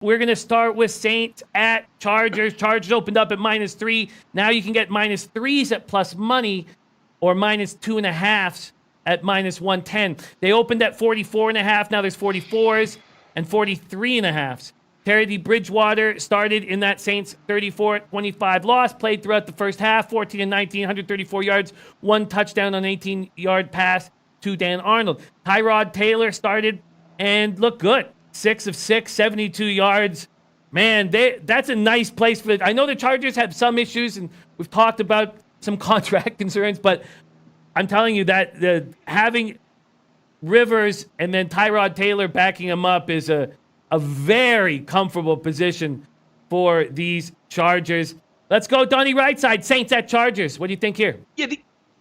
we're going to start with Saints at Chargers. Chargers opened up at -3. Now you can get -3s at plus money or -2.5s at -110. They opened at 44.5. Now there's 44s and 43.5s. Teddy Bridgewater started in that Saints 34-25 loss, played throughout the first half, 14-19, 134 yards, 1 touchdown on 18-yard pass to Dan Arnold. Tyrod Taylor started and looked good. 6 of 6, 72 yards. Man, that's a nice place for it. I know the Chargers have some issues, and we've talked about some contract concerns, but I'm telling you that having Rivers and then Tyrod Taylor backing him up is a very comfortable position for these Chargers. Let's go, Donnie, right side. Saints at Chargers. What do you think here? Yeah,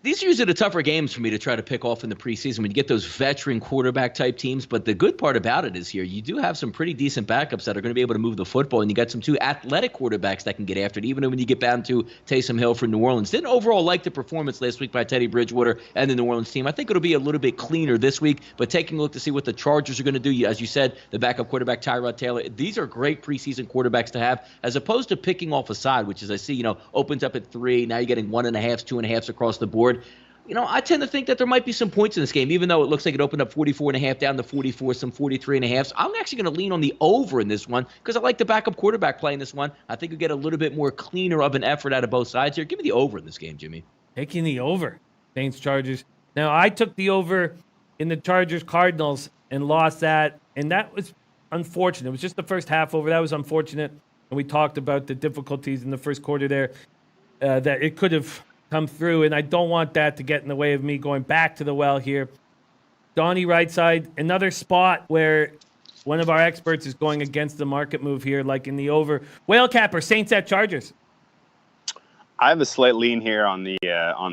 these are usually the tougher games for me to try to pick off in the preseason when you get those veteran quarterback type teams. But the good part about it is here, you do have some pretty decent backups that are going to be able to move the football, and you got some 2 athletic quarterbacks that can get after it, even when you get down to Taysom Hill for New Orleans. Didn't overall like the performance last week by Teddy Bridgewater and the New Orleans team. I think it'll be a little bit cleaner this week, but taking a look to see what the Chargers are going to do, as you said, the backup quarterback Tyrod Taylor, these are great preseason quarterbacks to have, as opposed to picking off a side, which is I see, opens up at 3. Now you're getting 1.5s, 2.5s across the board. I tend to think that there might be some points in this game, even though it looks like it opened up 44.5 down to 44, some 43.5. I'm actually going to lean on the over in this one because I like the backup quarterback playing this one. I think you get a little bit more cleaner of an effort out of both sides here. Give me the over in this game, Jimmy. Taking the over. Saints Chargers. Now, I took the over in the Chargers Cardinals and lost that, and that was unfortunate. It was just the first half over. That was unfortunate. And we talked about the difficulties in the first quarter there, that it could have come through, and I don't want that to get in the way of me going back to the well here. Donnie, right side, another spot where one of our experts is going against the market move here, like in the over. Whale Capper, Saints at Chargers. I have a slight lean here on the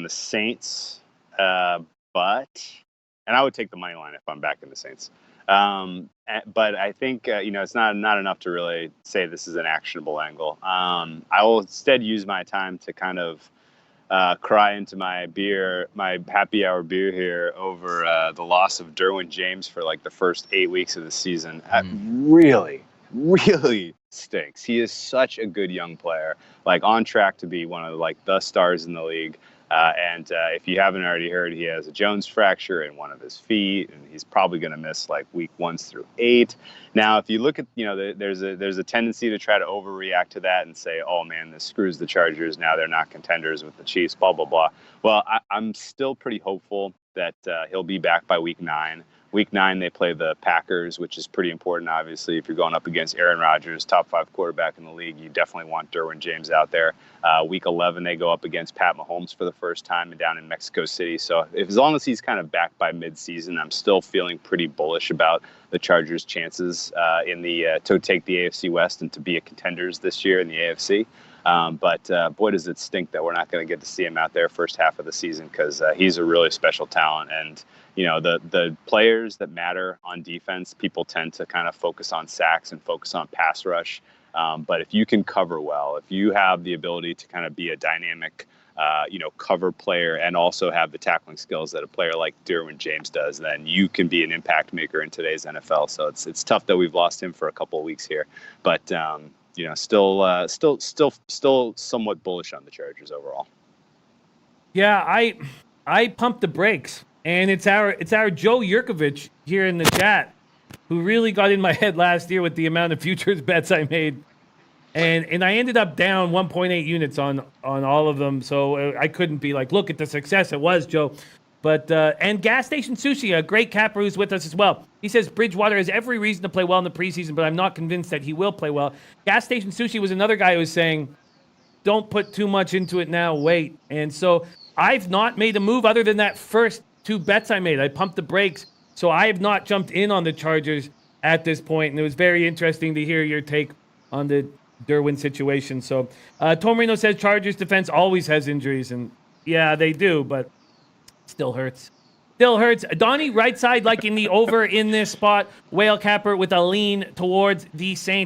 Saints, and I would take the money line if I'm backing the Saints. But I think it's not enough to really say this is an actionable angle. I will instead use my time to kind of cry into my happy hour beer here over the loss of Derwin James for like the first 8 weeks of the season. Really, really stinks. He is such a good young player, like on track to be one of the stars in the league. And if you haven't already heard, he has a Jones fracture in one of his feet, and he's probably going to miss like week 1 through 8. Now, if you look at, there's a tendency to try to overreact to that and say, oh man, this screws the Chargers. Now they're not contenders with the Chiefs, blah, blah, blah. Well, I'm still pretty hopeful that he'll be back by week 9. Week 9, they play the Packers, which is pretty important, obviously. If you're going up against Aaron Rodgers, top 5 quarterback in the league, you definitely want Derwin James out there. Week 11, they go up against Pat Mahomes for the first time and down in Mexico City. So as long as he's kind of back by midseason, I'm still feeling pretty bullish about the Chargers' chances to take the AFC West and to be a contenders this year in the AFC. But boy, does it stink that we're not going to get to see him out there first half of the season, because he's a really special talent. And the players that matter on defense, people tend to kind of focus on sacks and focus on pass rush. But if you can cover well, if you have the ability to kind of be a dynamic, cover player and also have the tackling skills that a player like Derwin James does, then you can be an impact maker in today's NFL. So it's tough that we've lost him for a couple of weeks here, but still somewhat bullish on the Chargers overall. Yeah, I pumped the brakes, and it's our Joe Yurkovich here in the chat who really got in my head last year with the amount of futures bets I made, and I ended up down 1.8 units on all of them. So I couldn't be like, look at the success it was, Joe. But and Gas Station Sushi, a great capper who's with us as well. He says Bridgewater has every reason to play well in the preseason, but I'm not convinced that he will play well. Gas Station Sushi was another guy who was saying, don't put too much into it now, wait. And so I've not made a move other than that first 2 bets I made. I pumped the brakes. So I have not jumped in on the Chargers at this point, and it was very interesting to hear your take on the Derwin situation. So Tom Reno says Chargers defense always has injuries, and yeah, they do, but still hurts. Still hurts. Donnie, right side, like in the over in this spot. Whale Capper with a lean towards the Saints.